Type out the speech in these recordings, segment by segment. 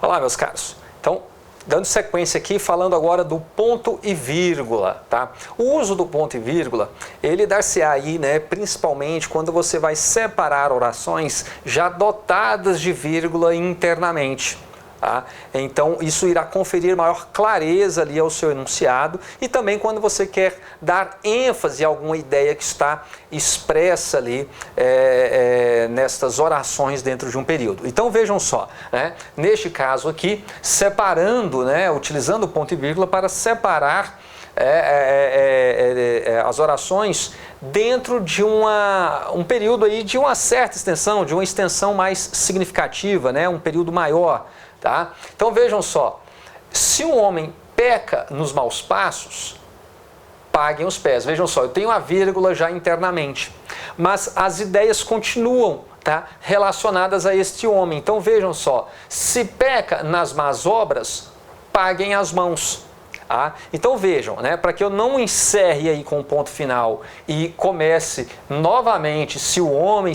Olá, meus caros. Então, dando sequência aqui, falando agora do ponto e vírgula, tá? O uso do ponto e vírgula, ele dar-se-á aí, né, principalmente quando você vai separar orações já dotadas de vírgula internamente. Tá? Então, isso irá conferir maior clareza ali ao seu enunciado e também quando você quer dar ênfase a alguma ideia que está expressa ali nestas orações dentro de um período. Então, vejam só, né? Neste caso aqui, separando, né, utilizando o ponto e vírgula para separar as orações dentro de um período aí de uma certa extensão, de uma extensão mais significativa, né? Um período maior. Tá? Então vejam só, se um homem peca nos maus passos, paguem os pés. Vejam só, eu tenho a vírgula já internamente, mas as ideias continuam, tá, relacionadas a este homem. Então vejam só, se peca nas más obras, paguem as mãos. Ah, então vejam, né, para que eu não encerre aí com o ponto final e comece novamente se o homem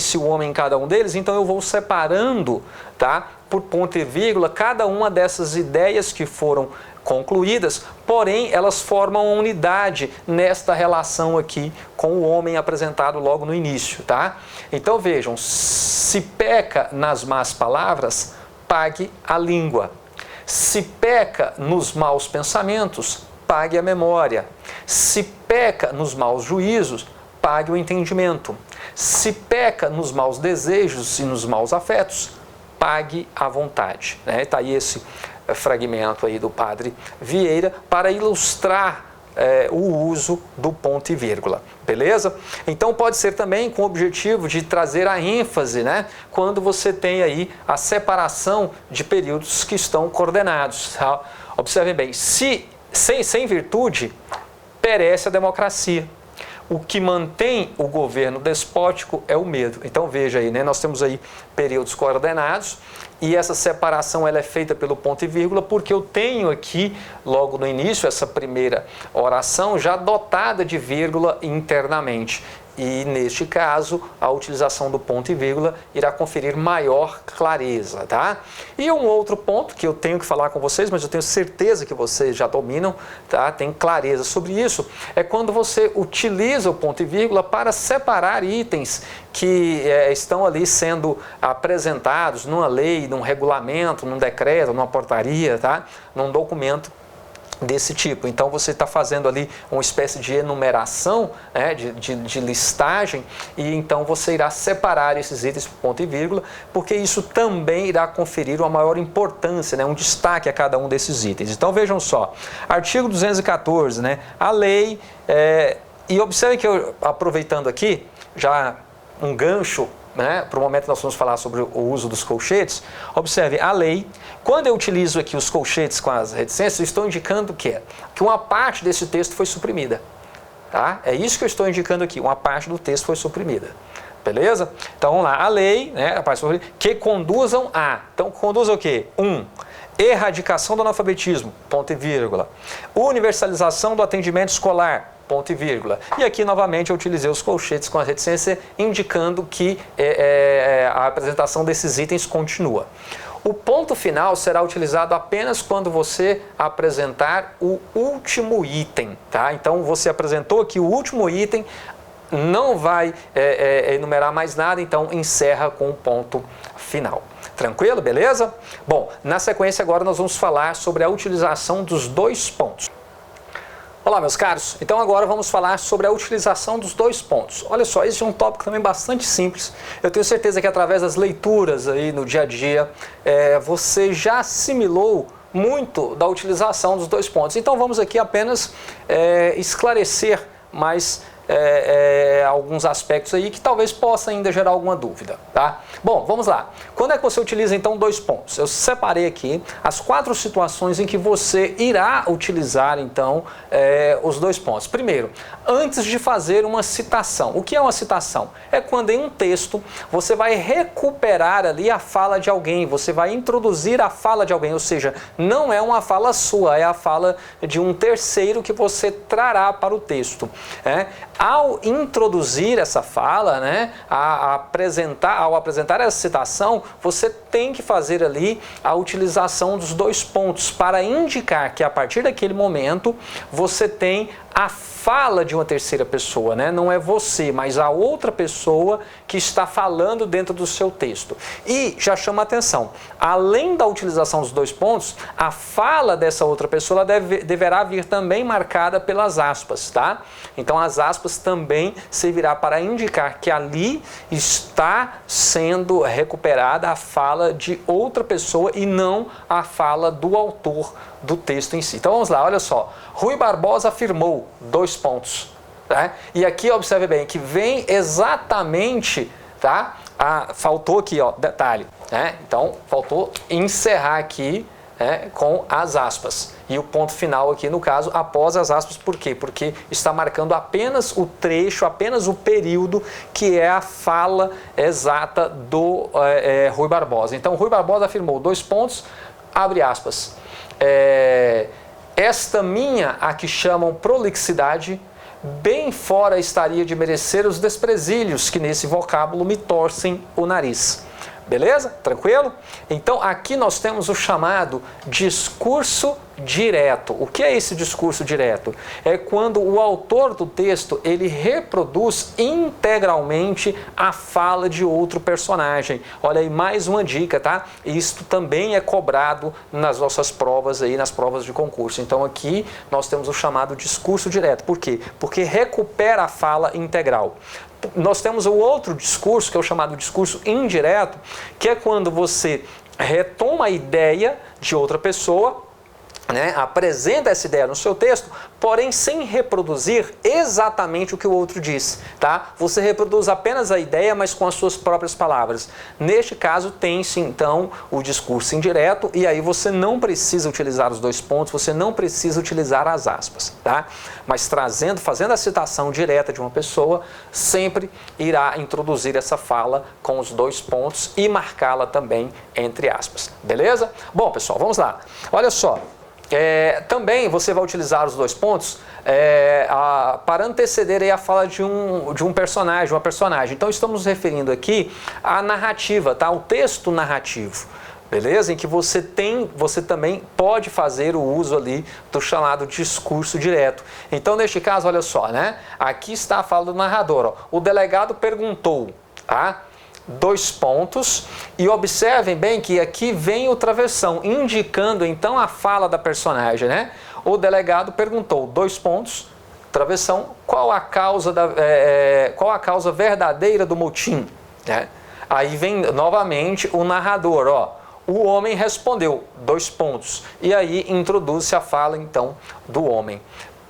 em cada um deles, então eu vou separando, tá, por ponto e vírgula cada uma dessas ideias que foram concluídas, porém elas formam uma unidade nesta relação aqui com o homem apresentado logo no início, tá? Então vejam, se peca nas más palavras, pague a língua. Se peca nos maus pensamentos, pague a memória. Se peca nos maus juízos, pague o entendimento. Se peca nos maus desejos e nos maus afetos, pague a vontade. Está aí esse fragmento aí do Padre Vieira para ilustrar o uso do ponto e vírgula, beleza? Então pode ser também com o objetivo de trazer a ênfase, né? Quando você tem aí a separação de períodos que estão coordenados, tá? Observem bem, sem virtude perece a democracia. O que mantém o governo despótico é o medo. Então veja aí, né? Nós temos aí períodos coordenados e essa separação ela é feita pelo ponto e vírgula porque eu tenho aqui, logo no início, essa primeira oração já dotada de vírgula internamente. E, neste caso, a utilização do ponto e vírgula irá conferir maior clareza, tá? E um outro ponto que eu tenho que falar com vocês, mas eu tenho certeza que vocês já dominam, tá? Tem clareza sobre isso, é quando você utiliza o ponto e vírgula para separar itens que estão ali sendo apresentados numa lei, num regulamento, num decreto, numa portaria, tá? Num documento desse tipo. Então você está fazendo ali uma espécie de enumeração, né, de listagem, e então você irá separar esses itens por ponto e vírgula, porque isso também irá conferir uma maior importância, né, um destaque a cada um desses itens. Então vejam só, artigo 214, né, a lei, e observe que eu, aproveitando aqui, já um gancho, né, para o momento nós vamos falar sobre o uso dos colchetes, observe, a lei, quando eu utilizo aqui os colchetes com as reticências, eu estou indicando que uma parte desse texto foi suprimida. Tá? É isso que eu estou indicando aqui, uma parte do texto foi suprimida. Beleza? Então vamos lá, a lei, né, a parte que conduzam a, então conduzam o quê? 1. Erradicação do analfabetismo, ponto e vírgula. Universalização do atendimento escolar, ponto e vírgula. E aqui, novamente, eu utilizei os colchetes com a reticência, indicando que a apresentação desses itens continua. O ponto final será utilizado apenas quando você apresentar o último item, tá? Então, você apresentou aqui o último item, não vai enumerar mais nada, então encerra com o ponto final. Tranquilo? Beleza? Bom, na sequência agora nós vamos falar sobre a utilização dos dois pontos. Olá, meus caros, então agora vamos falar sobre a utilização dos dois pontos. Olha só, esse é um tópico também bastante simples. Eu tenho certeza que através das leituras aí no dia a dia, você já assimilou muito da utilização dos dois pontos. Então vamos aqui apenas esclarecer mais alguns aspectos aí que talvez possa ainda gerar alguma dúvida, tá? Bom, vamos lá. Quando é que você utiliza então dois pontos? Eu separei aqui as 4 situações em que você irá utilizar então os dois pontos. Primeiro, antes de fazer uma citação. O que é uma citação? É quando em um texto você vai recuperar ali a fala de alguém, você vai introduzir a fala de alguém, ou seja, não é uma fala sua, é a fala de um terceiro que você trará para o texto. ao introduzir essa fala, né, ao apresentar essa citação, você tem que fazer ali a utilização dos dois pontos para indicar que a partir daquele momento você tem a fala de uma terceira pessoa, né? Não é você, mas a outra pessoa que está falando dentro do seu texto. E já chama a atenção, além da utilização dos dois pontos, a fala dessa outra pessoa deverá vir também marcada pelas aspas, tá? Então as aspas também servirá para indicar que ali está sendo recuperada a fala de outra pessoa e não a fala do autor do texto em si. Então vamos lá, olha só. Rui Barbosa afirmou, dois pontos. Tá? E aqui observe bem que vem exatamente, tá? Faltou aqui, ó, detalhe. Né? Então faltou encerrar aqui, né, com as aspas. E o ponto final aqui, no caso, após as aspas, por quê? Porque está marcando apenas o trecho, apenas o período que é a fala exata do Rui Barbosa. Então, Rui Barbosa afirmou, dois pontos, abre aspas. Esta minha, a que chamam prolixidade, bem fora estaria de merecer os desprezílios que nesse vocábulo me torcem o nariz. Beleza? Tranquilo? Então aqui nós temos o chamado discurso direto. O que é esse discurso direto? É quando o autor do texto ele reproduz integralmente a fala de outro personagem. Olha aí mais uma dica, tá? Isto também é cobrado nas nossas provas aí, nas provas de concurso. Então aqui nós temos o chamado discurso direto. Por quê? Porque recupera a fala integral. Nós temos o outro discurso, que é o chamado discurso indireto, que é quando você retoma a ideia de outra pessoa, né, apresenta essa ideia no seu texto, porém sem reproduzir exatamente o que o outro disse, tá? Você reproduz apenas a ideia, mas com as suas próprias palavras. Neste caso, tem-se então o discurso indireto, e aí você não precisa utilizar os dois pontos, você não precisa utilizar as aspas, tá? Mas fazendo a citação direta de uma pessoa, sempre irá introduzir essa fala com os dois pontos e marcá-la também entre aspas, beleza? Bom, pessoal, vamos lá. Olha só. Também você vai utilizar os dois pontos para anteceder aí a fala de um personagem, uma personagem. Então estamos nos referindo aqui à narrativa, tá? O texto narrativo, beleza? Em que você também pode fazer o uso ali do chamado discurso direto. Então neste caso, olha só, né? Aqui está a fala do narrador, ó. O delegado perguntou, tá? Dois pontos, e observem bem que aqui vem o travessão, indicando então a fala da personagem, né? O delegado perguntou, dois pontos, travessão, qual a causa verdadeira do motim? Né? Aí vem novamente o narrador, ó. O homem respondeu, dois pontos, e aí introduz-se a fala então do homem.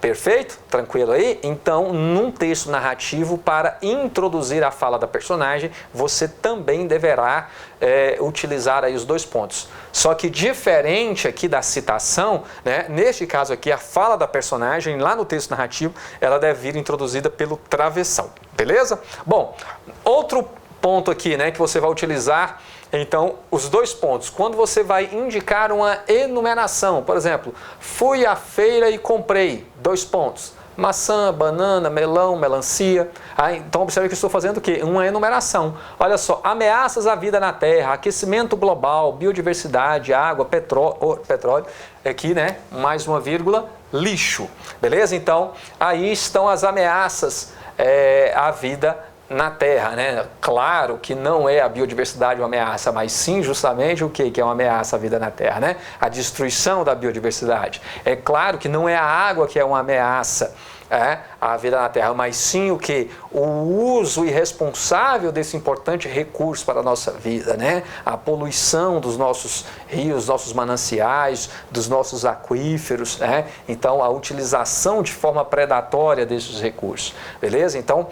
Perfeito? Tranquilo aí? Então, num texto narrativo, para introduzir a fala da personagem, você também deverá utilizar aí os dois pontos. Só que diferente aqui da citação, né, neste caso aqui, a fala da personagem, lá no texto narrativo, ela deve vir introduzida pelo travessão. Beleza? Bom, outro ponto aqui, né, que você vai utilizar, então, os dois pontos. Quando você vai indicar uma enumeração, por exemplo, fui à feira e comprei, dois pontos. Maçã, banana, melão, melancia. Então, observe que estou fazendo o quê? Uma enumeração. Olha só, ameaças à vida na Terra, aquecimento global, biodiversidade, água, petróleo. Aqui, né, mais uma vírgula, lixo. Beleza? Então, aí estão as ameaças à vida na Terra, né? Claro que não é a biodiversidade uma ameaça, mas sim justamente o que é uma ameaça à vida na Terra, né? A destruição da biodiversidade. É claro que não é a água que é uma ameaça à vida na Terra, mas sim o que? O uso irresponsável desse importante recurso para a nossa vida, né? A poluição dos nossos rios, nossos mananciais, dos nossos aquíferos, né? Então, a utilização de forma predatória desses recursos, beleza? Então,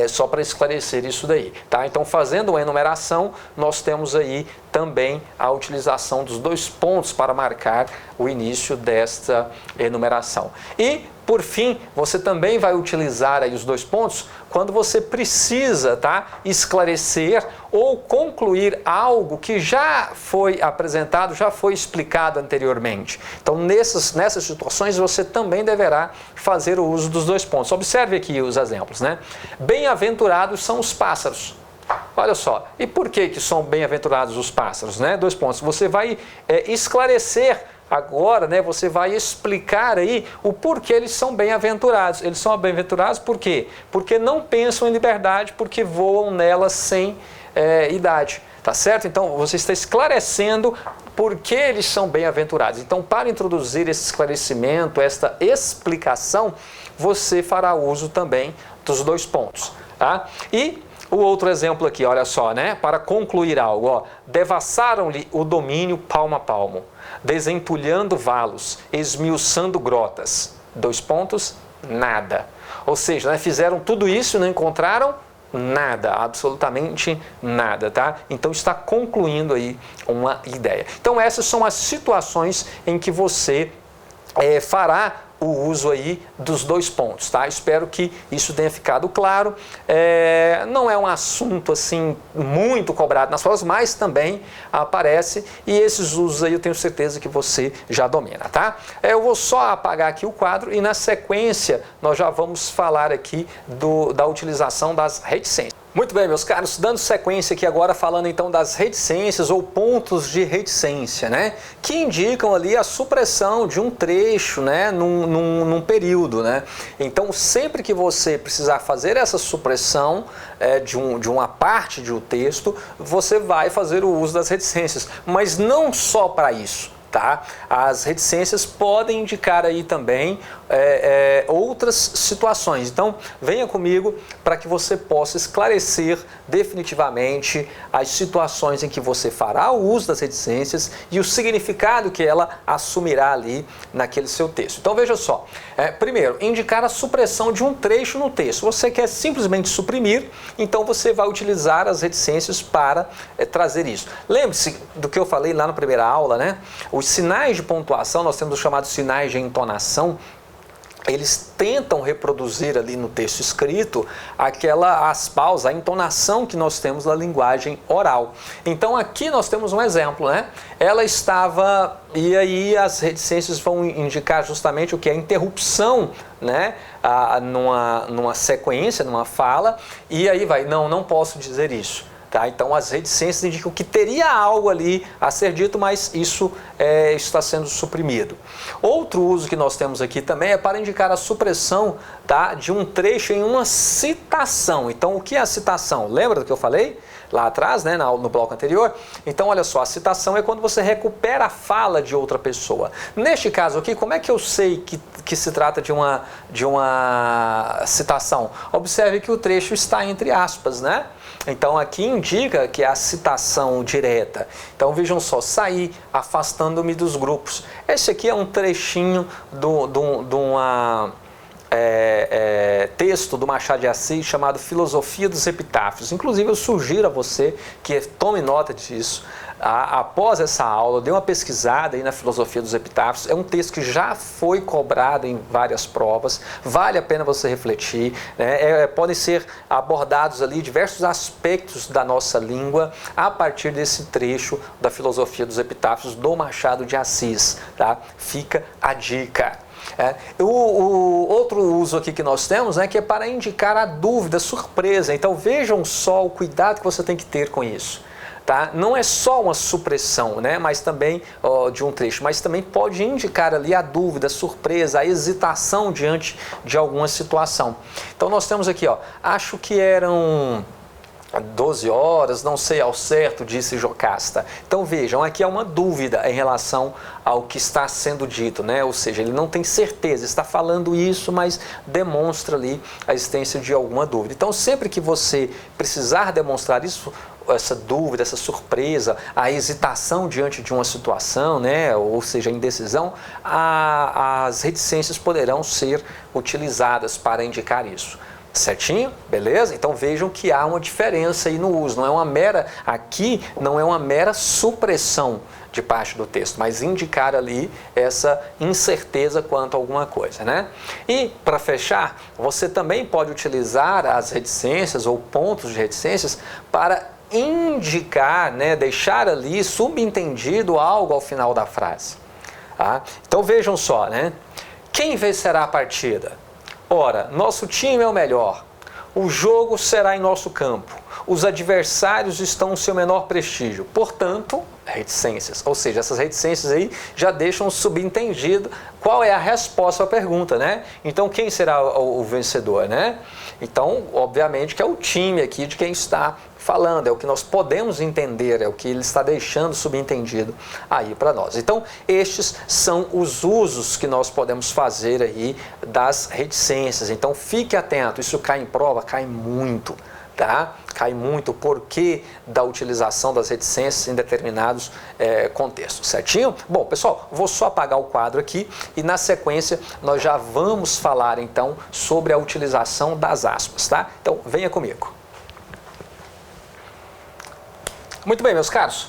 só para esclarecer isso daí, tá? Então, fazendo uma enumeração, nós temos aí também a utilização dos dois pontos para marcar o início desta enumeração. E, por fim, você também vai utilizar aí os dois pontos quando você precisa, tá, esclarecer ou concluir algo que já foi apresentado, já foi explicado anteriormente. Então, nessas situações, você também deverá fazer o uso dos dois pontos. Observe aqui os exemplos, né? Bem-aventurados são os pássaros. Olha só, e por que são bem-aventurados os pássaros, né? Dois pontos. Você vai esclarecer agora, né? Você vai explicar aí o porquê eles são bem-aventurados. Eles são bem-aventurados por quê? Porque não pensam em liberdade, porque voam nela sem idade. Tá certo? Então, você está esclarecendo por que eles são bem-aventurados. Então, para introduzir esse esclarecimento, esta explicação, você fará uso também dos dois pontos. Tá? E o outro exemplo aqui, olha só, né? Para concluir algo, ó. Devassaram-lhe o domínio palmo a palmo, desentulhando valos, esmiuçando grotas. Dois pontos, nada. Ou seja, né, fizeram tudo isso e não encontraram nada, absolutamente nada, tá? Então está concluindo aí uma ideia. Então essas são as situações em que você fará o uso aí dos dois pontos, tá? Espero que isso tenha ficado claro. Não é um assunto assim muito cobrado nas provas, mas também aparece, e esses usos aí eu tenho certeza que você já domina, tá? Eu vou só apagar aqui o quadro e na sequência nós já vamos falar aqui da utilização das reticências. Muito bem, meus caros, dando sequência aqui agora, falando então das reticências ou pontos de reticência, né? Que indicam ali a supressão de um trecho, né? Num período, né? Então, sempre que você precisar fazer essa supressão de uma parte de um texto, você vai fazer o uso das reticências, mas não só para isso. Tá? As reticências podem indicar aí também outras situações. Então, venha comigo para que você possa esclarecer definitivamente as situações em que você fará o uso das reticências e o significado que ela assumirá ali naquele seu texto. Então, veja só. Primeiro, indicar a supressão de um trecho no texto. Você quer simplesmente suprimir, então você vai utilizar as reticências para trazer isso. Lembre-se do que eu falei lá na primeira aula, né? Os sinais de pontuação, nós temos os chamados sinais de entonação, eles tentam reproduzir ali no texto escrito as pausas, a entonação que nós temos na linguagem oral. Então aqui nós temos um exemplo, né? Ela estava, e aí as reticências vão indicar justamente o que é a interrupção, né? Numa sequência, numa fala, e aí vai, não posso dizer isso. Tá? Então as reticências indicam que teria algo ali a ser dito, mas isso está sendo suprimido. Outro uso que nós temos aqui também é para indicar a supressão, tá, de um trecho em uma citação. Então o que é a citação? Lembra do que eu falei lá atrás, né, no bloco anterior? Então olha só, a citação é quando você recupera a fala de outra pessoa. Neste caso aqui, como é que eu sei que se trata de uma citação? Observe que o trecho está entre aspas, né? Então aqui indica que é a citação direta. Então vejam só, saí afastando-me dos grupos. Esse aqui é um trechinho de uma texto do Machado de Assis chamado Filosofia dos Epitáfios. Inclusive eu sugiro a você que tome nota disso. Após essa aula, dê uma pesquisada aí na Filosofia dos Epitáfios. É um texto que já foi cobrado em várias provas, vale a pena você refletir, né? Podem ser abordados ali diversos aspectos da nossa língua a partir desse trecho da Filosofia dos Epitáfios do Machado de Assis, tá? Fica a dica. O outro uso aqui que nós temos, né, que é para indicar a dúvida, a surpresa. Então vejam só o cuidado que você tem que ter com isso. Tá? Não é só uma supressão, né, mas também de um trecho, mas também pode indicar ali a dúvida, a surpresa, a hesitação diante de alguma situação. Então nós temos aqui, acho que eram 12 horas, não sei ao certo, disse Jocasta. Então vejam, aqui há uma dúvida em relação ao que está sendo dito, né? Ou seja, ele não tem certeza, está falando isso, mas demonstra ali a existência de alguma dúvida. Então sempre que você precisar demonstrar isso, essa dúvida, essa surpresa, a hesitação diante de uma situação, né? Ou seja, a indecisão, as reticências poderão ser utilizadas para indicar isso. Certinho? Beleza? Então vejam que há uma diferença aí no uso. Não é uma mera, aqui não é uma mera supressão de parte do texto, mas indicar ali essa incerteza quanto a alguma coisa, né? E para fechar, você também pode utilizar as reticências ou pontos de reticências para indicar, né, deixar ali subentendido algo ao final da frase. Tá? Então vejam só, né? Quem vencerá a partida? Ora, nosso time é o melhor. O jogo será em nosso campo. Os adversários estão no seu menor prestígio. Portanto, reticências. Ou seja, essas reticências aí já deixam subentendido qual é a resposta à pergunta, né? Então, quem será o vencedor, né? Então, obviamente que é o time aqui de quem está falando, é o que nós podemos entender, é o que ele está deixando subentendido aí para nós. Então, estes são os usos que nós podemos fazer aí das reticências. Então, fique atento, isso cai em prova, cai muito. Tá? Cai muito o porquê da utilização das reticências em determinados contextos, certinho? Bom, pessoal, vou só apagar o quadro aqui e na sequência nós já vamos falar então sobre a utilização das aspas, tá? Então, venha comigo. Muito bem, meus caros,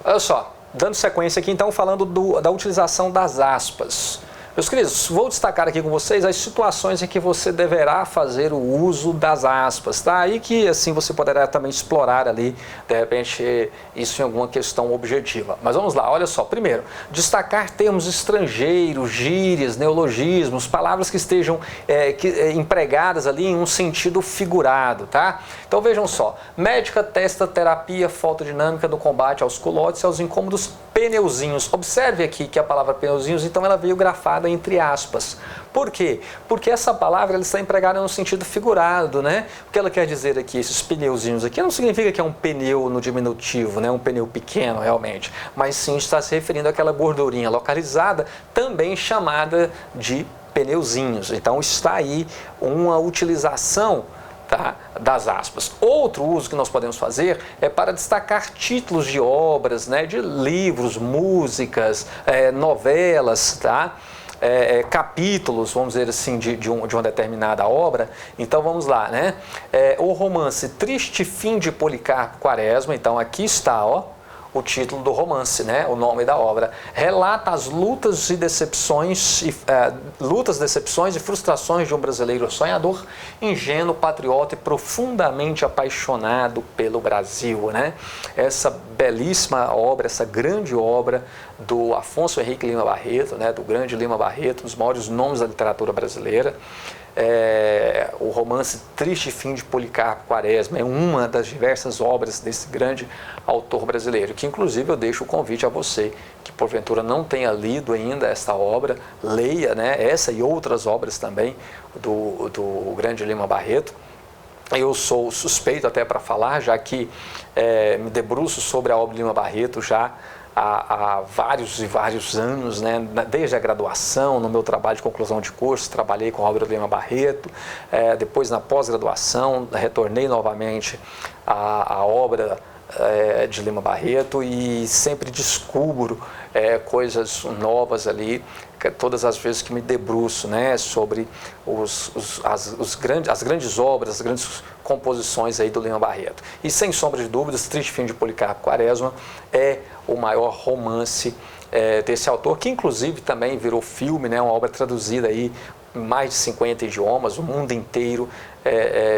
olha só, dando sequência aqui então falando da utilização das aspas. Meus queridos, vou destacar aqui com vocês as situações em que você deverá fazer o uso das aspas, tá? E que assim você poderá também explorar ali, de repente, isso em alguma questão objetiva. Mas vamos lá, olha só. Primeiro, destacar termos estrangeiros, gírias, neologismos, palavras que estejam empregadas ali em um sentido figurado, tá? Então vejam só, médica testa terapia fotodinâmica no combate aos culotes e aos incômodos pneuzinhos. Observe aqui que a palavra pneuzinhos, então ela veio grafada entre aspas. Por quê? Porque essa palavra ela está empregada no sentido figurado, né? O que ela quer dizer aqui, esses pneuzinhos aqui, não significa que é um pneu no diminutivo, né? Um pneu pequeno realmente, mas sim está se referindo àquela gordurinha localizada, também chamada de pneuzinhos. Então está aí uma utilização, tá, das aspas. Outro uso que nós podemos fazer é para destacar títulos de obras, né, de livros, músicas, novelas, tá? Capítulos, vamos dizer assim, de uma determinada obra. Então vamos lá, né? O romance Triste Fim de Policarpo Quaresma, então aqui está, ó, o título do romance, né? O nome da obra. Relata as lutas e decepções, decepções e frustrações de um brasileiro sonhador, ingênuo, patriota e profundamente apaixonado pelo Brasil, né? Essa belíssima obra, essa grande obra do Afonso Henrique Lima Barreto, né? Do grande Lima Barreto, um dos maiores nomes da literatura brasileira. O romance Triste Fim de Policarpo Quaresma é uma das diversas obras desse grande autor brasileiro, que inclusive eu deixo o convite a você que porventura não tenha lido ainda esta obra, leia, né, essa e outras obras também do grande Lima Barreto. Eu sou suspeito até para falar, já que me debruço sobre a obra de Lima Barreto já há vários e vários anos, né? Desde a graduação, no meu trabalho de conclusão de curso, trabalhei com a obra de Lima Barreto, depois na pós-graduação, retornei novamente à obra de Lima Barreto e sempre descubro coisas novas ali, todas as vezes que me debruço, né, sobre as grandes obras, as grandes composições aí do Lima Barreto. E sem sombra de dúvidas, Triste Fim de Policarpo Quaresma é o maior romance desse autor, que inclusive também virou filme, né, uma obra traduzida aí em mais de 50 idiomas, o mundo inteiro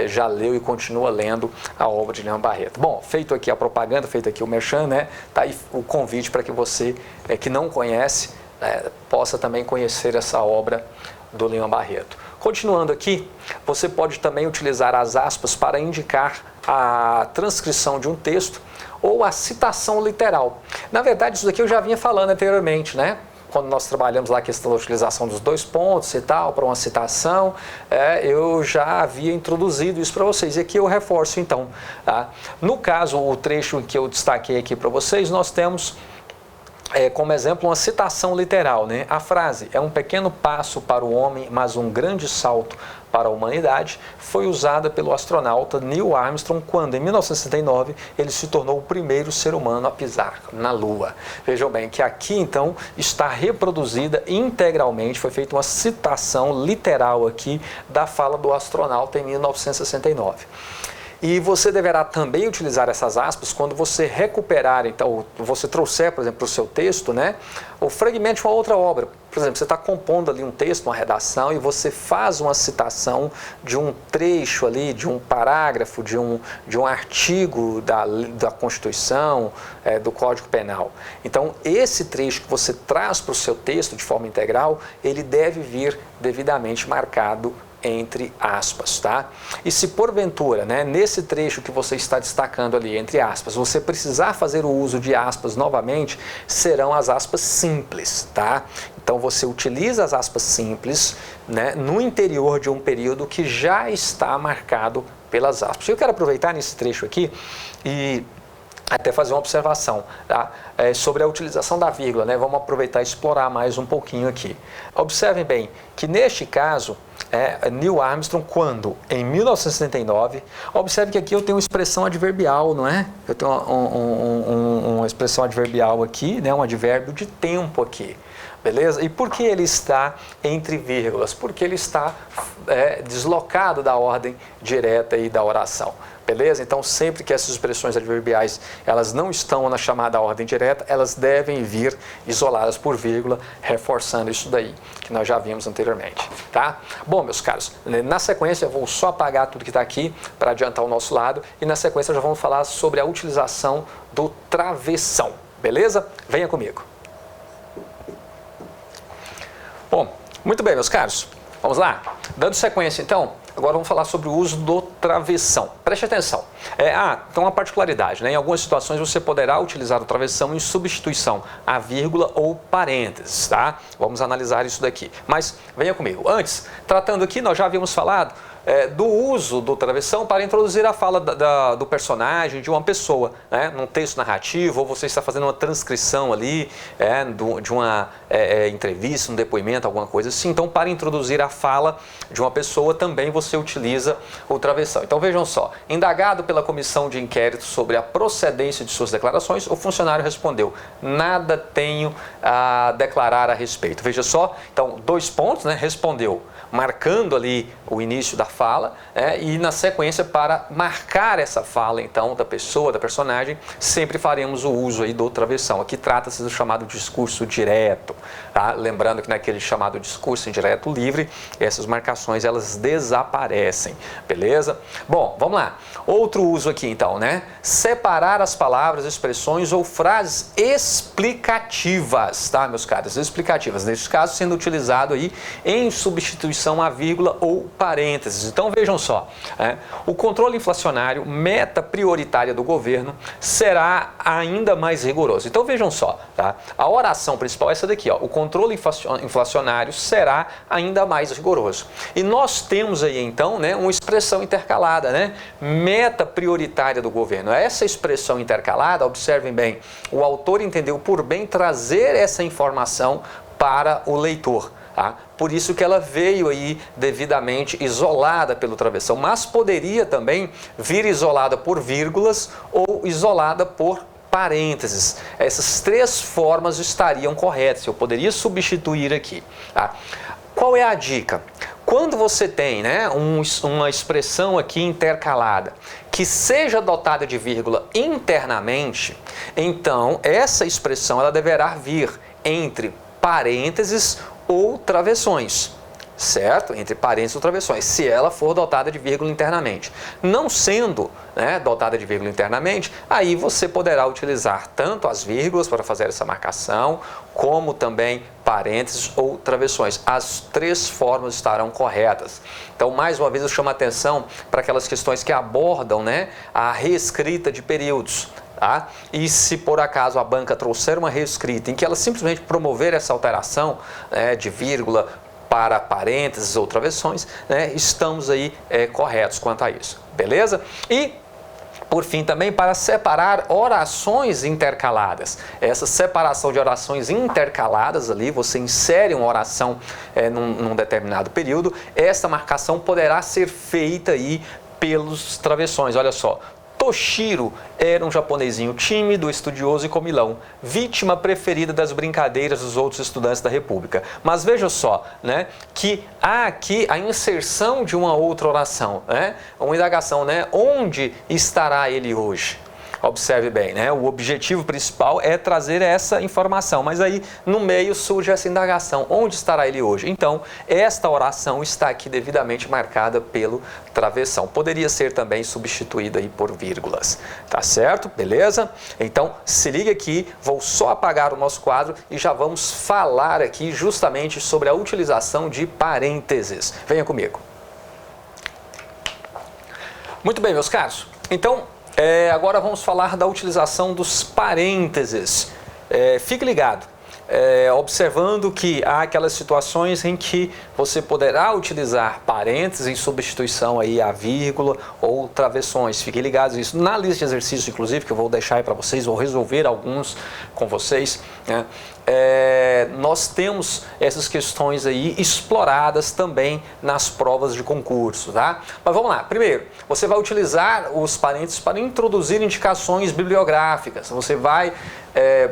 já leu e continua lendo a obra de Lima Barreto. Bom, feito aqui a propaganda, feito aqui o merchan, né, tá aí o convite para que você que não conhece, possa também conhecer essa obra do Lima Barreto. Continuando aqui, você pode também utilizar as aspas para indicar a transcrição de um texto ou a citação literal. Na verdade, isso daqui eu já vinha falando anteriormente, né? Quando nós trabalhamos lá a questão da utilização dos dois pontos e tal, para uma citação, eu já havia introduzido isso para vocês. E aqui eu reforço então. Tá? No caso, o trecho que eu destaquei aqui para vocês, nós temos como exemplo uma citação literal, né? A frase "é um pequeno passo para o homem, mas um grande salto para a humanidade" foi usada pelo astronauta Neil Armstrong quando, em 1969, ele se tornou o primeiro ser humano a pisar na Lua. Vejam bem que aqui, então, está reproduzida integralmente, foi feita uma citação literal aqui da fala do astronauta em 1969. E você deverá também utilizar essas aspas quando você recuperar, então, você trouxer, por exemplo, para o seu texto, né, ou fragmente uma outra obra. Por exemplo, você está compondo ali um texto, uma redação, e você faz uma citação de um trecho ali, de um parágrafo, de um artigo da Constituição, do Código Penal. Então, esse trecho que você traz para o seu texto de forma integral, ele deve vir devidamente marcado entre aspas, tá? E se porventura, né, nesse trecho que você está destacando ali, entre aspas, você precisar fazer o uso de aspas novamente, serão as aspas simples, tá? Então você utiliza as aspas simples, né, no interior de um período que já está marcado pelas aspas. Eu quero aproveitar nesse trecho aqui e até fazer uma observação, tá? Sobre a utilização da vírgula, né? Vamos aproveitar e explorar mais um pouquinho aqui. Observem bem que neste caso, Neil Armstrong, quando em 1979, observe que aqui eu tenho uma expressão adverbial, não é? Eu tenho uma expressão adverbial aqui, né? Um advérbio de tempo aqui. Beleza? E por que ele está entre vírgulas? Porque ele está deslocado da ordem direta e da oração. Beleza? Então, sempre que essas expressões adverbiais elas não estão na chamada ordem direta, elas devem vir isoladas por vírgula, reforçando isso daí, que nós já vimos anteriormente. Tá? Bom, meus caros, na sequência eu vou só apagar tudo que está aqui para adiantar o nosso lado e na sequência já vamos falar sobre a utilização do travessão. Beleza? Venha comigo. Bom, muito bem, meus caros. Vamos lá? Dando sequência, então, agora vamos falar sobre o uso do travessão. Preste atenção. Então uma particularidade, né? Em algumas situações você poderá utilizar o travessão em substituição a vírgula ou parênteses, tá? Vamos analisar isso daqui. Mas venha comigo. Antes, tratando aqui, nós já havíamos falado do uso do travessão para introduzir a fala do personagem, de uma pessoa, né? Num texto narrativo, ou você está fazendo uma transcrição ali, de uma entrevista, um depoimento, alguma coisa assim. Então, para introduzir a fala de uma pessoa, também você utiliza o travessão. Então, vejam só, indagado pela comissão de inquérito sobre a procedência de suas declarações, o funcionário respondeu: nada tenho a declarar a respeito. Veja só, então, 2 pontos, né? Respondeu, marcando ali o início da fala, e na sequência, para marcar essa fala, então, da pessoa, da personagem, sempre faremos o uso aí do travessão. Aqui trata-se do chamado discurso direto, tá? Lembrando que naquele chamado discurso indireto livre, essas marcações, elas desaparecem, beleza? Bom, vamos lá. Outro uso aqui, então, né? Separar as palavras, expressões ou frases explicativas, tá, meus caros? Explicativas, neste caso, sendo utilizado aí em substituição a vírgula ou parênteses. Então vejam só, o controle inflacionário, meta prioritária do governo, será ainda mais rigoroso. Então vejam só, tá? A oração principal é essa daqui, ó, o controle inflacionário será ainda mais rigoroso. E nós temos aí então, né, uma expressão intercalada, né? Meta prioritária do governo. Essa expressão intercalada, observem bem, o autor entendeu por bem trazer essa informação para o leitor. Tá? Por isso que ela veio aí devidamente isolada pelo travessão, mas poderia também vir isolada por vírgulas ou isolada por parênteses. Essas 3 formas estariam corretas, eu poderia substituir aqui. Tá? Qual é a dica? Quando você tem, né, uma expressão aqui intercalada que seja dotada de vírgula internamente, então essa expressão ela deverá vir entre parênteses ou travessões, certo? Entre parênteses ou travessões, se ela for dotada de vírgula internamente. Não sendo, né, dotada de vírgula internamente, aí você poderá utilizar tanto as vírgulas para fazer essa marcação, como também parênteses ou travessões. As 3 formas estarão corretas. Então, mais uma vez, eu chamo a atenção para aquelas questões que abordam, né, a reescrita de períodos. Tá? E se por acaso a banca trouxer uma reescrita em que ela simplesmente promover essa alteração, de vírgula para parênteses ou travessões, né, estamos aí corretos quanto a isso, beleza? E por fim também para separar orações intercaladas. Essa separação de orações intercaladas ali, você insere uma oração num determinado período, essa marcação poderá ser feita aí pelos travessões, olha só. Toshiro era um japonesinho tímido, estudioso e comilão, vítima preferida das brincadeiras dos outros estudantes da República. Mas veja só, né, que há aqui a inserção de uma outra oração, né, uma indagação, né, onde estará ele hoje? Observe bem, né? O objetivo principal é trazer essa informação, mas aí no meio surge essa indagação, onde estará ele hoje? Então, esta oração está aqui devidamente marcada pelo travessão. Poderia ser também substituída aí por vírgulas, tá certo? Beleza? Então, se liga aqui, vou só apagar o nosso quadro e já vamos falar aqui justamente sobre a utilização de parênteses. Venha comigo. Muito bem, meus caros. Então, agora vamos falar da utilização dos parênteses. Fique ligado, observando que há aquelas situações em que você poderá utilizar parênteses em substituição aí a vírgula ou travessões. Fiquem ligados nisso. Na lista de exercícios, inclusive, que eu vou deixar aí para vocês, vou resolver alguns com vocês, né? Nós temos essas questões aí exploradas também nas provas de concurso, tá? Mas vamos lá. Primeiro, você vai utilizar os parênteses para introduzir indicações bibliográficas. Você vai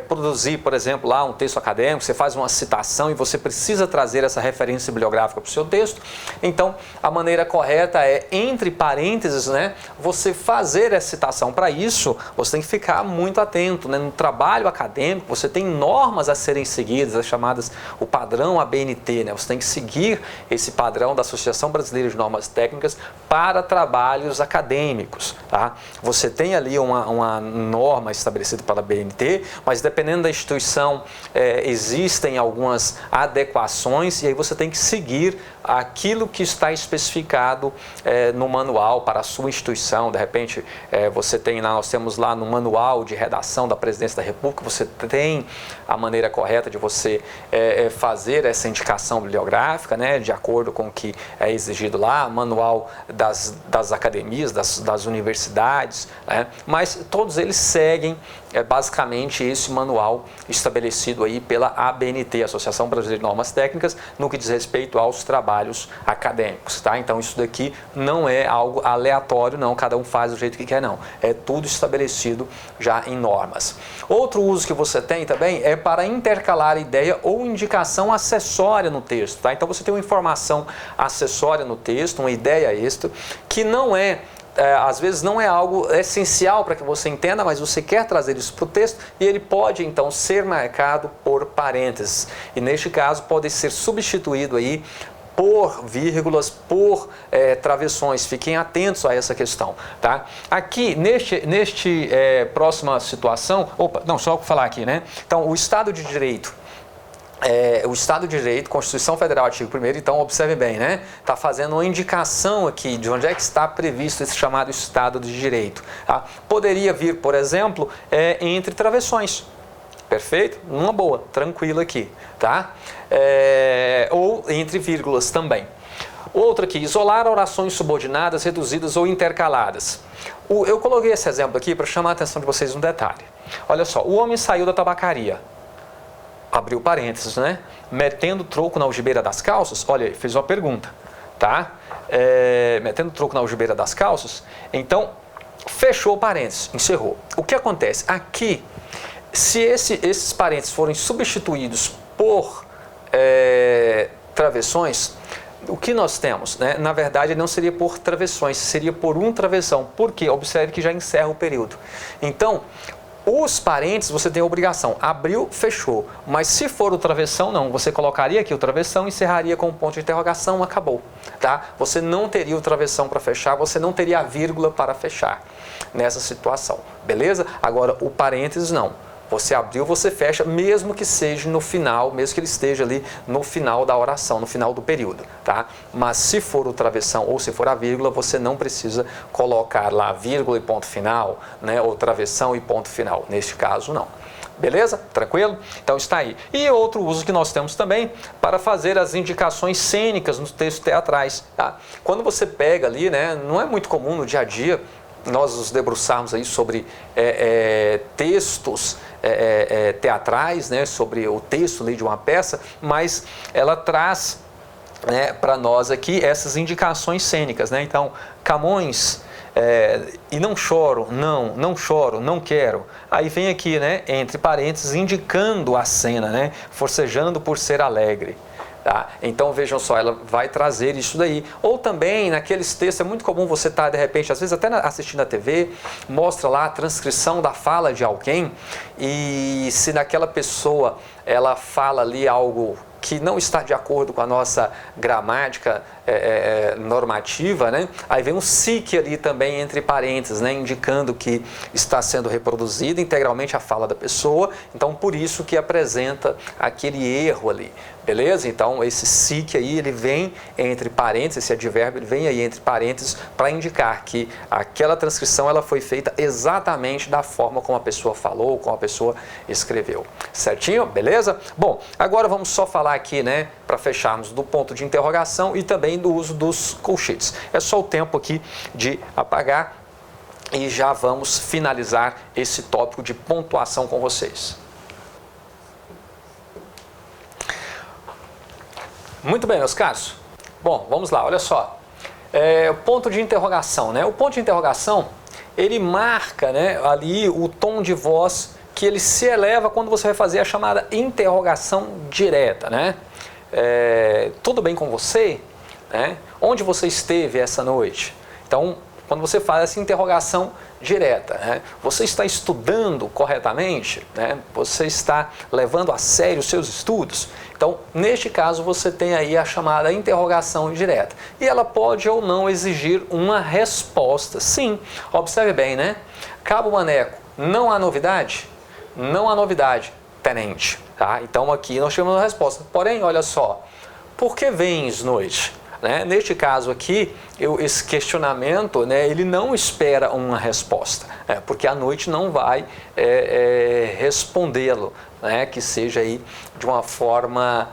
produzir, por exemplo, lá um texto acadêmico, você faz uma citação e você precisa trazer essa referência bibliográfica para o seu texto. Então, a maneira correta é, entre parênteses, né, você fazer essa citação. Para isso, você tem que ficar muito atento, né? No trabalho acadêmico, você tem normas a serem seguidas, as chamadas o padrão ABNT, né? Você tem que seguir esse padrão da Associação Brasileira de Normas Técnicas para trabalhos acadêmicos, tá? Você tem ali uma norma estabelecida pela ABNT, mas dependendo da instituição existem algumas adequações e aí você tem que seguir aquilo que está especificado no manual para a sua instituição. De repente, nós temos lá no manual de redação da Presidência da República, você tem a maneira correta de você fazer essa indicação bibliográfica, né, de acordo com o que é exigido lá, manual das academias, das universidades, né, mas todos eles seguem basicamente esse manual estabelecido aí pela ABNT, Associação Brasileira de Normas Técnicas, no que diz respeito aos trabalhos acadêmicos, tá? Então isso daqui não é algo aleatório, não, cada um faz do jeito que quer, não. É tudo estabelecido já em normas. Outro uso que você tem também é para intercalar ideia ou indicação acessória no texto, tá? Então você tem uma informação acessória no texto, uma ideia extra, que não às vezes não é algo essencial para que você entenda, mas você quer trazer isso para o texto e ele pode então ser marcado por parênteses. E neste caso pode ser substituído aí por vírgulas, por travessões. Fiquem atentos a essa questão, tá? Aqui, neste próxima situação, só falar aqui, né? Então, o Estado de Direito, Constituição Federal, artigo 1º, então observe bem, né? Está fazendo uma indicação aqui de onde é que está previsto esse chamado Estado de Direito. Tá? Poderia vir, por exemplo, entre travessões. Perfeito? Uma boa, tranquilo aqui, tá? Ou entre vírgulas também. Outra aqui, isolar orações subordinadas, reduzidas ou intercaladas. Eu coloquei esse exemplo aqui para chamar a atenção de vocês um detalhe. Olha só, o homem saiu da tabacaria. Abriu parênteses, né? Metendo troco na algibeira das calças. Olha aí, fez uma pergunta, tá? Metendo troco na algibeira das calças. Então, fechou o parênteses, encerrou. O que acontece? Aqui, se esses parênteses forem substituídos por travessões, o que nós temos, né? Na verdade, não seria por travessões, seria por um travessão. Por quê? Observe que já encerra o período. Então, os parênteses você tem a obrigação, abriu, fechou, mas se for o travessão, não, você colocaria aqui o travessão, encerraria com um ponto de interrogação, acabou, tá? Você não teria o travessão para fechar, você não teria a vírgula para fechar nessa situação, beleza? Agora, o parênteses não. Você abriu, você fecha, mesmo que seja no final, mesmo que ele esteja ali no final da oração, no final do período, tá? Mas se for o travessão ou se for a vírgula, você não precisa colocar lá vírgula e ponto final, né? Ou travessão e ponto final. Neste caso, não. Beleza? Tranquilo? Então está aí. E outro uso que nós temos também para fazer as indicações cênicas nos textos teatrais, tá? Quando você pega ali, né? Não é muito comum no dia a dia nós nos debruçarmos aí sobre textos teatrais, né, sobre o texto ali de uma peça, mas ela traz, né, para nós aqui essas indicações cênicas, né? Então, Camões e não choro, não choro, não quero. Aí vem aqui, né, entre parênteses, indicando a cena, né, forcejando por ser alegre. Tá? Então vejam só, ela vai trazer isso daí. Ou também naqueles textos, é muito comum você estar de repente, às vezes até assistindo a TV, mostra lá a transcrição da fala de alguém, e se naquela pessoa ela fala ali algo que não está de acordo com a nossa gramática normativa, né? Aí vem um SIC ali também entre parênteses, né? Indicando que está sendo reproduzida integralmente a fala da pessoa, então por isso que apresenta aquele erro ali, beleza? Então esse SIC aí, ele vem entre parênteses, esse advérbio ele vem aí entre parênteses para indicar que aquela transcrição ela foi feita exatamente da forma como a pessoa falou, como a pessoa escreveu, certinho? Beleza? Bom, agora vamos só falar aqui, né, para fecharmos, do ponto de interrogação e também do uso dos colchetes. É só o tempo aqui de apagar e já vamos finalizar esse tópico de pontuação com vocês. Muito bem, meus caros. Bom, vamos lá, olha só. O ponto de interrogação, né? O ponto de interrogação, ele marca, né, ali o tom de voz que ele se eleva quando você vai fazer a chamada interrogação direta, né? Tudo bem com você? Né? Onde você esteve essa noite? Então, quando você faz essa interrogação direta, né? Você está estudando corretamente? Né? Você está levando a sério os seus estudos? Então, neste caso, você tem aí a chamada interrogação direta. E ela pode ou não exigir uma resposta. Sim, observe bem, né? Cabo Maneco, não há novidade? Não há novidade, tenente. Tá? Então, aqui nós temos uma resposta. Porém, olha só, por que vens noite? Né? Neste caso aqui, esse questionamento, né, ele não espera uma resposta, né, porque a noite não vai respondê-lo, né, que seja aí de uma forma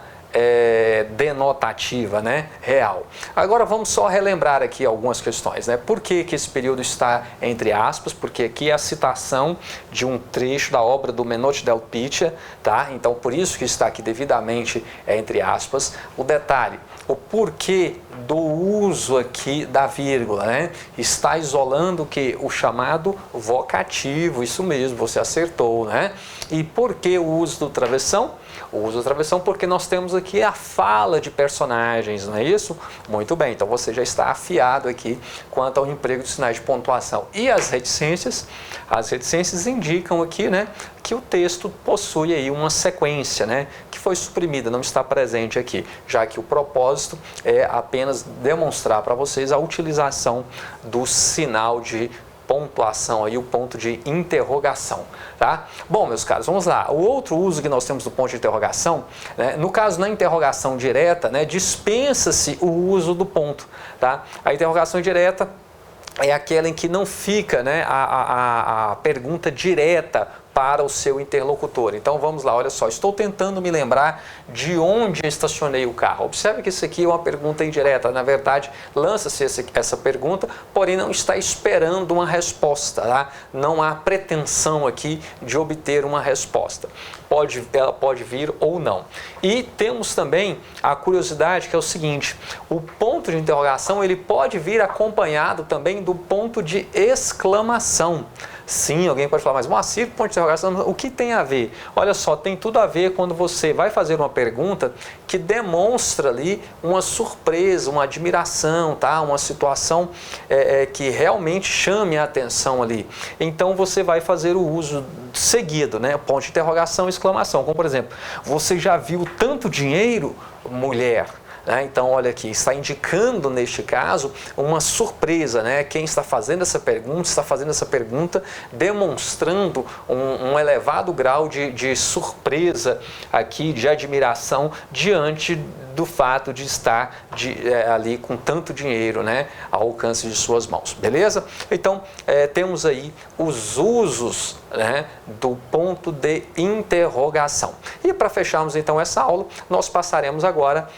denotativa, né, real. Agora vamos só relembrar aqui algumas questões, né? Por que esse período está entre aspas? Porque aqui é a citação de um trecho da obra do Menotti del Pitta, tá? Então por isso que está aqui devidamente entre aspas. O detalhe, o porquê do uso aqui da vírgula, né? Está isolando o chamado vocativo, isso mesmo, você acertou, né? E por que o uso do travessão? O uso da travessão porque nós temos aqui a fala de personagens, não é isso? Muito bem, então você já está afiado aqui quanto ao emprego de sinais de pontuação. E as reticências? As reticências indicam aqui, né, que o texto possui aí uma sequência, né, que foi suprimida, não está presente aqui, já que o propósito é apenas demonstrar para vocês a utilização do sinal de pontuação, aí o ponto de interrogação, tá? Bom, meus caros, vamos lá. O outro uso que nós temos do ponto de interrogação, né, no caso na interrogação direta, né, dispensa-se o uso do ponto, tá? A interrogação direta é aquela em que não fica, né, a pergunta direta para o seu interlocutor. Então vamos lá, olha só, estou tentando me lembrar de onde estacionei o carro. Observe que isso aqui é uma pergunta indireta, na verdade lança-se essa pergunta, porém não está esperando uma resposta, tá? Não há pretensão aqui de obter uma resposta. Ela pode vir ou não. E temos também a curiosidade que é o seguinte, o ponto de interrogação ele pode vir acompanhado também do ponto de exclamação. Sim, alguém pode falar, mas Moacir, ponto de interrogação, o que tem a ver? Olha só, tem tudo a ver quando você vai fazer uma pergunta que demonstra ali uma surpresa, uma admiração, tá? Uma situação que realmente chame a atenção ali. Então você vai fazer o uso seguido, né? Ponto de interrogação, exclamação. Como por exemplo, você já viu tanto dinheiro, mulher? Então, olha aqui, está indicando neste caso uma surpresa, né? Quem está fazendo essa pergunta demonstrando um elevado grau de surpresa aqui, de admiração diante do fato de estar ali com tanto dinheiro, né, ao alcance de suas mãos, beleza? Então, temos aí os usos, né, do ponto de interrogação. E para fecharmos então essa aula, nós passaremos agora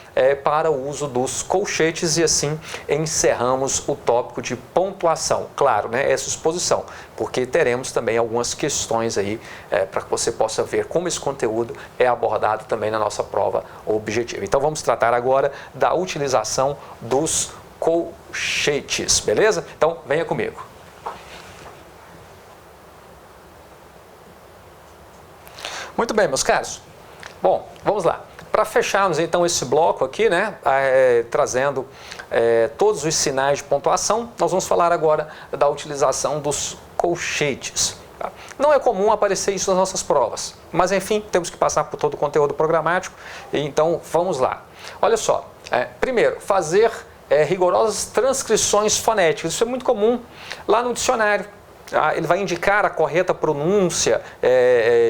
para o uso dos colchetes e assim encerramos o tópico de pontuação. Claro, né, essa exposição, porque teremos também algumas questões aí para que você possa ver como esse conteúdo é abordado também na nossa prova objetiva. Então vamos tratar agora da utilização dos colchetes, beleza? Então venha comigo. Muito bem, meus caros. Bom, vamos lá. Para fecharmos então esse bloco aqui, né, trazendo todos os sinais de pontuação, nós vamos falar agora da utilização dos colchetes. Tá? Não é comum aparecer isso nas nossas provas, mas enfim, temos que passar por todo o conteúdo programático, então vamos lá. Olha só, primeiro, fazer rigorosas transcrições fonéticas, isso é muito comum lá no dicionário. Ele vai indicar a correta pronúncia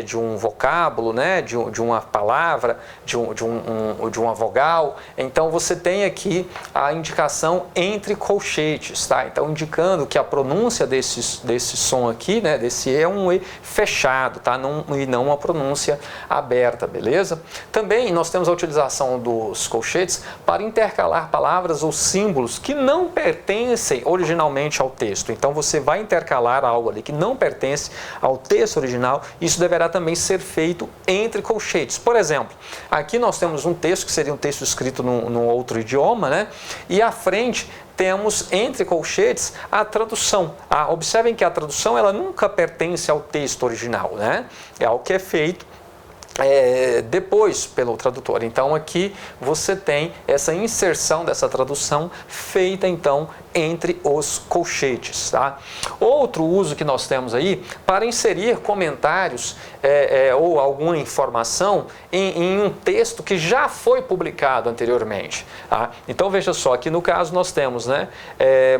de um vocábulo, né, de uma palavra, de uma vogal. Então você tem aqui a indicação entre colchetes, tá? Então indicando que a pronúncia desse som aqui, né, desse E é um E fechado, tá? E não uma pronúncia aberta, beleza? Também nós temos a utilização dos colchetes para intercalar palavras ou símbolos que não pertencem originalmente ao texto. Então você vai intercalar algo ali que não pertence ao texto original, isso deverá também ser feito entre colchetes. Por exemplo, aqui nós temos um texto que seria um texto escrito num outro idioma, né? E à frente temos entre colchetes a tradução. Observem que a tradução ela nunca pertence ao texto original, né? É algo que é feito depois pelo tradutor. Então aqui você tem essa inserção dessa tradução feita então entre os colchetes, tá? Outro uso que nós temos aí para inserir comentários ou alguma informação em um texto que já foi publicado anteriormente, tá? Então veja só, aqui no caso nós temos, né,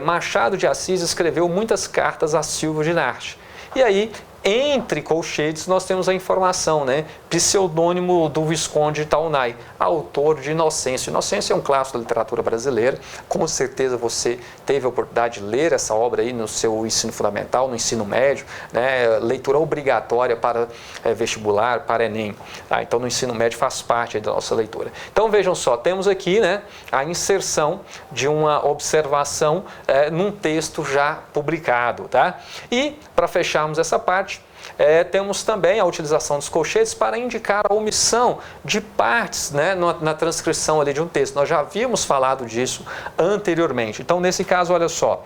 Machado de Assis escreveu muitas cartas a Silva de Narchi. E aí, entre colchetes, nós temos a informação, né? Pseudônimo do Visconde de Taunay, autor de Inocêncio. Inocêncio é um clássico da literatura brasileira. Com certeza você teve a oportunidade de ler essa obra aí no seu ensino fundamental, no ensino médio, né? Leitura obrigatória para vestibular, para Enem. Tá? Então, no ensino médio faz parte da nossa leitura. Então, vejam só, temos aqui, né, a inserção de uma observação num texto já publicado. Tá? E, para fecharmos essa parte, temos também a utilização dos colchetes para indicar a omissão de partes, né, na transcrição ali de um texto. Nós já havíamos falado disso anteriormente. Então, nesse caso, olha só,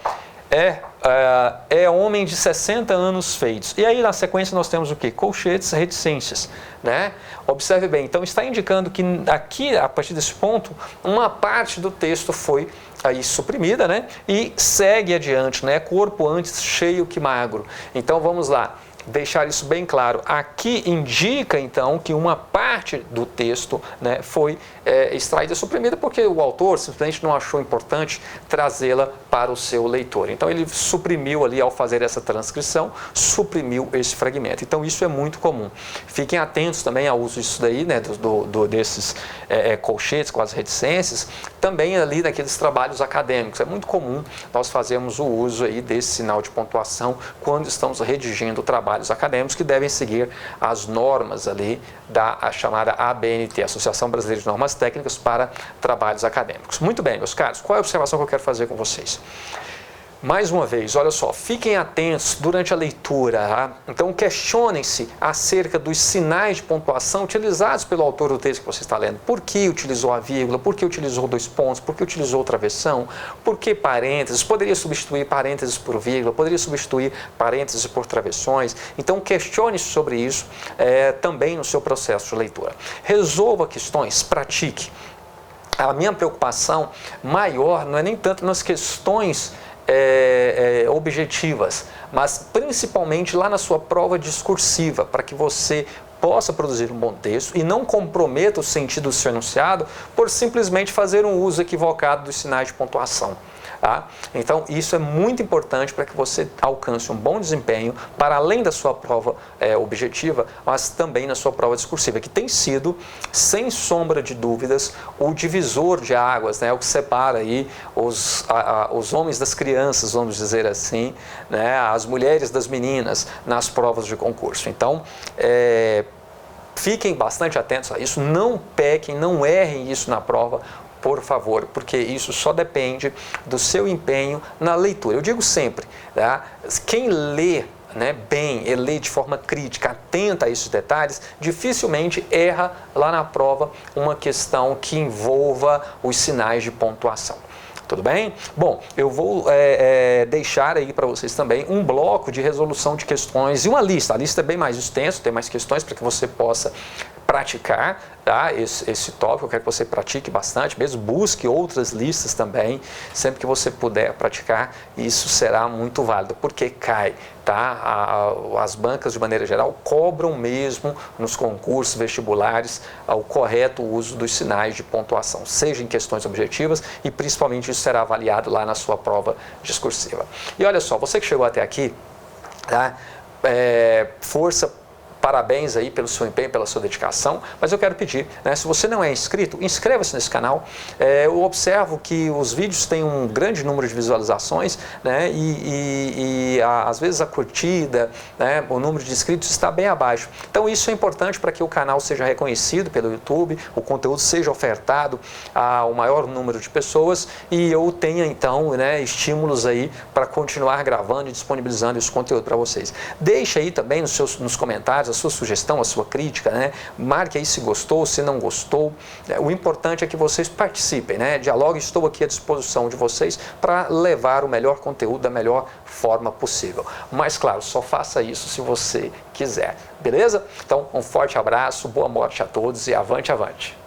homem de 60 anos feitos. E aí, na sequência, nós temos o quê? Colchetes, reticências, né? Observe bem, então está indicando que aqui, a partir desse ponto, uma parte do texto foi aí suprimida, né? E segue adiante, né? Corpo antes cheio que magro. Então, vamos lá. Deixar isso bem claro. Aqui indica, então, que uma parte do texto, né, foi extraída e suprimida porque o autor simplesmente não achou importante trazê-la para o seu leitor. Então, ele suprimiu ali, ao fazer essa transcrição, suprimiu esse fragmento. Então, isso é muito comum. Fiquem atentos também ao uso disso daí, né, desses colchetes com as reticências, também ali naqueles trabalhos acadêmicos. É muito comum nós fazermos o uso aí desse sinal de pontuação quando estamos redigindo trabalhos acadêmicos que devem seguir as normas ali da chamada ABNT, Associação Brasileira de Normas Técnicas para Trabalhos Acadêmicos. Muito bem, meus caros, qual é a observação que eu quero fazer com vocês? Mais uma vez, olha só, fiquem atentos durante a leitura, tá? Então questionem-se acerca dos sinais de pontuação utilizados pelo autor do texto que você está lendo. Por que utilizou a vírgula? Por que utilizou dois pontos? Por que utilizou travessão? Por que parênteses? Poderia substituir parênteses por vírgula? Poderia substituir parênteses por travessões? Então questione-se sobre isso também no seu processo de leitura. Resolva questões, pratique. A minha preocupação maior não é nem tanto nas questões objetivas, mas principalmente lá na sua prova discursiva, para que você possa produzir um bom texto e não comprometa o sentido do seu enunciado por simplesmente fazer um uso equivocado dos sinais de pontuação. Tá? Então, isso é muito importante para que você alcance um bom desempenho para além da sua prova objetiva, mas também na sua prova discursiva, que tem sido, sem sombra de dúvidas, o divisor de águas, né? O que separa aí os homens das crianças, vamos dizer assim, né? As mulheres das meninas nas provas de concurso. Então, fiquem bastante atentos a isso, não pequem, não errem isso na prova, por favor, porque isso só depende do seu empenho na leitura. Eu digo sempre, tá? Quem lê, né, bem, ele lê de forma crítica, atenta a esses detalhes, dificilmente erra lá na prova uma questão que envolva os sinais de pontuação. Tudo bem? Bom, eu vou deixar aí para vocês também um bloco de resolução de questões e uma lista. A lista é bem mais extensa, tem mais questões para que você possa praticar, tá? Esse tópico. Eu quero que você pratique bastante, mesmo busque outras listas também, sempre que você puder praticar, isso será muito válido, porque cai, tá? As bancas de maneira geral cobram mesmo nos concursos vestibulares o correto uso dos sinais de pontuação, seja em questões objetivas e principalmente isso será avaliado lá na sua prova discursiva. E olha só, você que chegou até aqui, tá? Força, parabéns aí pelo seu empenho, pela sua dedicação, mas eu quero pedir, né, se você não é inscrito, inscreva-se nesse canal. Eu observo que os vídeos têm um grande número de visualizações, né, às vezes a curtida, né, o número de inscritos está bem abaixo. Então isso é importante para que o canal seja reconhecido pelo YouTube, o conteúdo seja ofertado ao maior número de pessoas e eu tenha então, né, estímulos aí para continuar gravando e disponibilizando esse conteúdo para vocês. Deixa aí também nos comentários a sua sugestão, a sua crítica, né? Marque aí se gostou, se não gostou. O importante é que vocês participem, né? Dialogue, estou aqui à disposição de vocês para levar o melhor conteúdo da melhor forma possível. Mas claro, só faça isso se você quiser, beleza? Então, um forte abraço, boa morte a todos e avante, avante!